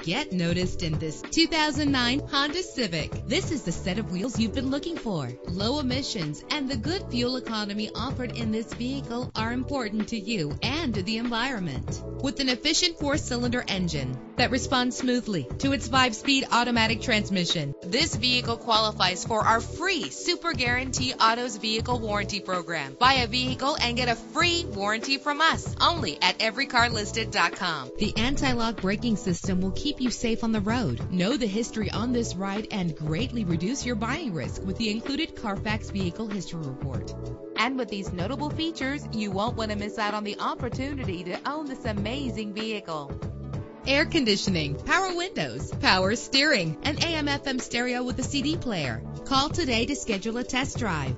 Get noticed in this 2009 Honda Civic. This is the set of wheels you've been looking for. Low emissions and the good fuel economy offered in this vehicle are important to you and to the environment. With an efficient 4-cylinder engine that responds smoothly to its 5-speed automatic transmission, this vehicle qualifies for our free Super Guarantee Autos Vehicle Warranty Program. Buy a vehicle and get a free warranty from us only at everycarlisted.com. The anti-lock braking system will keep you safe on the road. Know the history on this ride and greatly reduce your buying risk with the included Carfax Vehicle History Report. And with these notable features, you won't want to miss out on the opportunity to own this amazing vehicle. Air conditioning, power windows, power steering, and AM/FM stereo with a CD player. Call today to schedule a test drive.